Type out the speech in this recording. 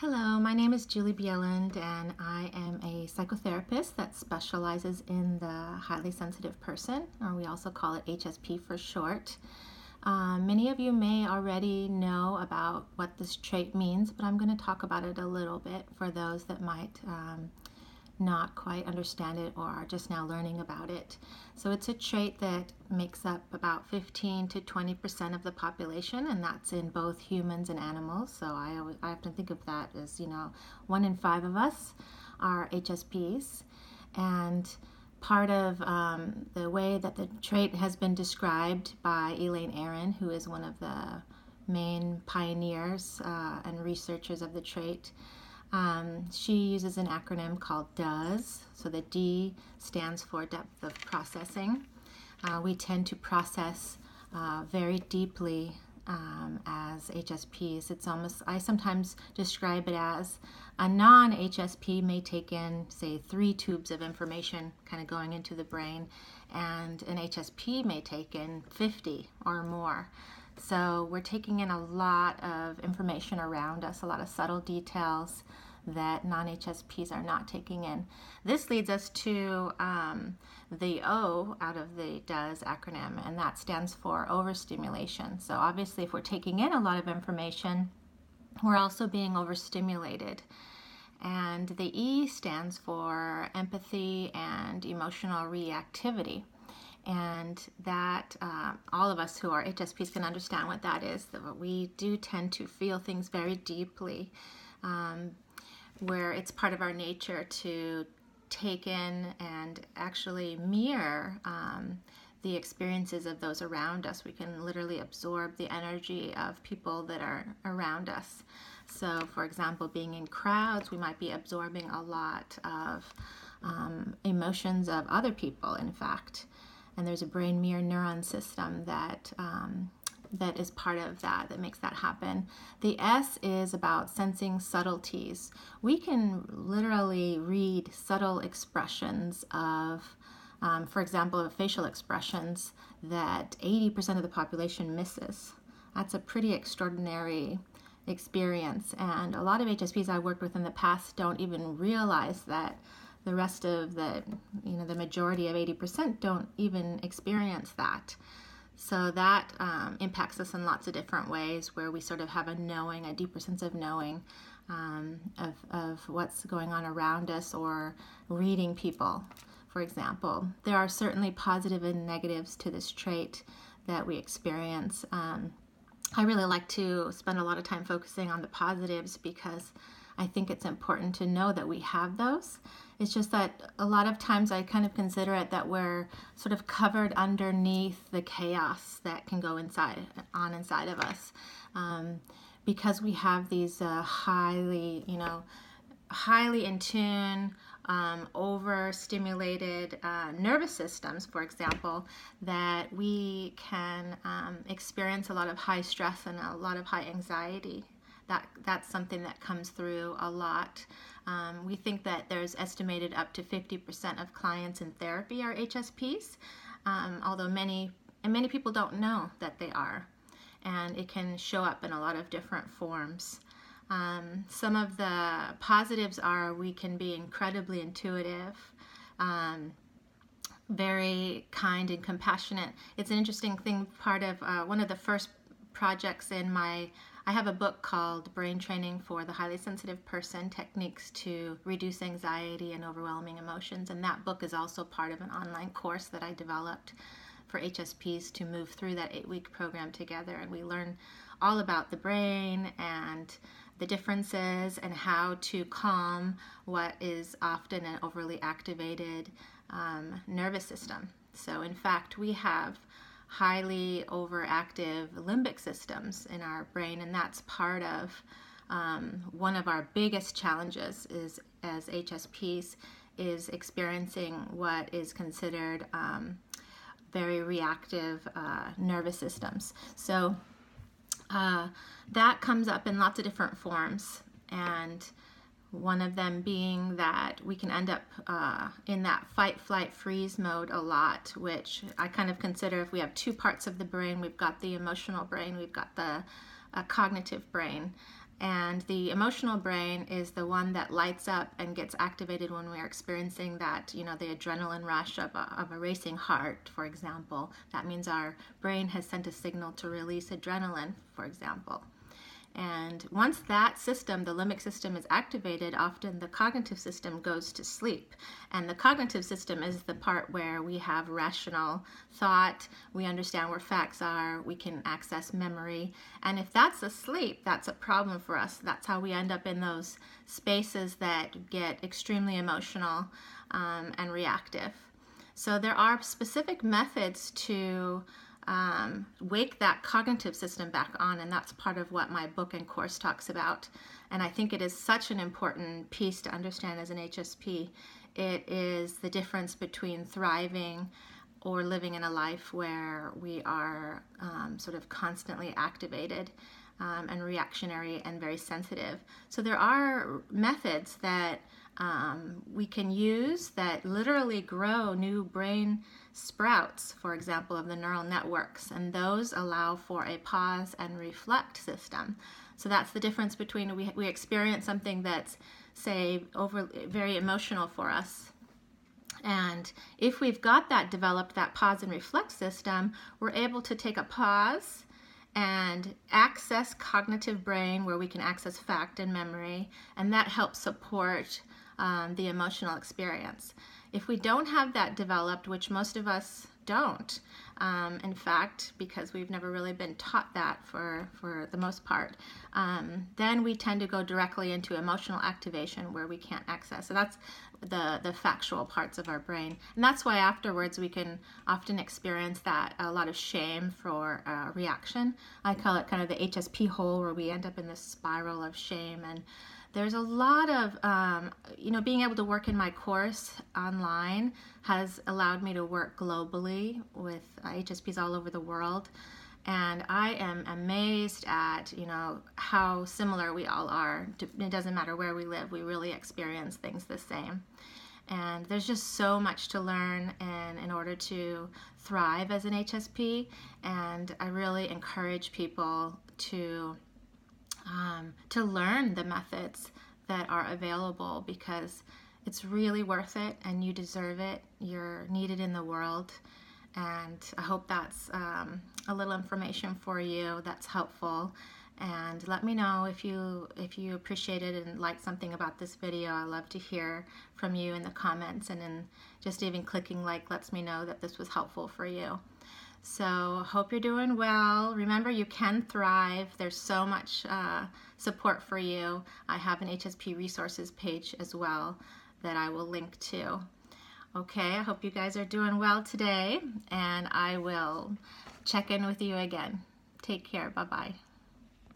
Hello, my name is Julie Bieland, and I am a psychotherapist that specializes in the highly sensitive person, or we also call it HSP for short. Many of you may already know about what this trait means, but I'm going to talk about it a little bit for those that might not quite understand it or are just now learning about it. So it's a trait that makes up about 15 to 20% of the population, and that's in both humans and animals. So I often think of that as, 1 in 5 of us are HSPs. And part of the way that the trait has been described by Elaine Aron, who is one of the main pioneers and researchers of the trait, she uses an acronym called DOES. So the D stands for depth of processing. We tend to process very deeply as HSPs. It's almost, I sometimes describe it as a non-HSP may take in, say, 3 tubes of information kind of going into the brain, and an HSP may take in 50 or more. So we're taking in a lot of information around us, a lot of subtle details that non-HSPs are not taking in. This leads us to the O out of the DOES acronym, and that stands for overstimulation. So obviously if we're taking in a lot of information, we're also being overstimulated. And the E stands for empathy and emotional reactivity. And that all of us who are HSPs can understand what that is, that we do tend to feel things very deeply, where it's part of our nature to take in and actually mirror the experiences of those around us. We can literally absorb the energy of people that are around us. So, for example, being in crowds, we might be absorbing a lot of emotions of other people, in fact. And there's a brain mirror neuron system that is part of that makes that happen. The S is about sensing subtleties. We can literally read subtle expressions of, for example, of facial expressions that 80% of the population misses. That's a pretty extraordinary experience. And a lot of HSPs I worked with in the past don't even realize that the rest of the majority of 80% don't even experience that. So that impacts us in lots of different ways, where we sort of have a knowing, a deeper sense of knowing of what's going on around us, or reading people, for example. There are certainly positive and negatives to this trait that we experience. I really like to spend a lot of time focusing on the positives, because I think it's important to know that we have those. It's just that a lot of times I kind of consider it that we're sort of covered underneath the chaos that can go inside of us, because we have these highly in tune, overstimulated nervous systems, for example, that we can experience a lot of high stress and a lot of high anxiety. That's something that comes through a lot. We think that there's estimated up to 50% of clients in therapy are HSPs, although many people don't know that they are, and it can show up in a lot of different forms. Some of the positives are we can be incredibly intuitive, very kind and compassionate. It's an interesting thing. Part of one of the first projects I have a book called Brain Training for the Highly Sensitive Person, Techniques to Reduce Anxiety and Overwhelming Emotions. And that book is also part of an online course that I developed for HSPs to move through that 8-week program together. And we learn all about the brain and the differences and how to calm what is often an overly activated nervous system. So in fact, we have highly overactive limbic systems in our brain, and that's part of one of our biggest challenges is as HSPs is experiencing what is considered very reactive nervous systems. So that comes up in lots of different forms, and one of them being that we can end up in that fight, flight, freeze mode a lot, which I kind of consider, if we have 2 parts of the brain, we've got the emotional brain, we've got the cognitive brain. And the emotional brain is the one that lights up and gets activated when we're experiencing that, the adrenaline rush of a racing heart, for example. That means our brain has sent a signal to release adrenaline, for example. And once that system, the limbic system, is activated, often the cognitive system goes to sleep. And the cognitive system is the part where we have rational thought, we understand where facts are, we can access memory. And if that's asleep, that's a problem for us. That's how we end up in those spaces that get extremely emotional and reactive. So there are specific methods to wake that cognitive system back on, and that's part of what my book and course talks about. And I think it is such an important piece to understand as an HSP. It is the difference between thriving or living in a life where we are sort of constantly activated and reactionary and very sensitive. So there are methods that we can use that literally grow new brain sprouts, for example, of the neural networks, and those allow for a pause and reflect system. So that's the difference between we experience something that's, say, very emotional for us. And if we've got that developed, that pause and reflect system, we're able to take a pause and access cognitive brain where we can access fact and memory, and that helps support the emotional experience. If we don't have that developed, which most of us don't, in fact, because we've never really been taught that for the most part, then we tend to go directly into emotional activation where we can't access. So that's the factual parts of our brain. And that's why afterwards we can often experience a lot of shame for reaction. I call it kind of the HSP hole, where we end up in this spiral of shame. And there's a lot of, being able to work in my course online has allowed me to work globally with HSPs all over the world. And I am amazed at, how similar we all are. It doesn't matter where we live, we really experience things the same. And there's just so much to learn in order to thrive as an HSP. And I really encourage people to learn the methods that are available, because it's really worth it and you deserve it. You're needed in the world. And I hope that's a little information for you that's helpful. And let me know if you appreciated and liked something about this video. I love to hear from you in the comments, and then just even clicking like lets me know that this was helpful for you. So hope you're doing well. Remember, you can thrive. There's so much support for you. I have an HSP resources page as well that I will link to. Okay, I hope you guys are doing well today, and I will check in with you again. Take care. Bye-bye.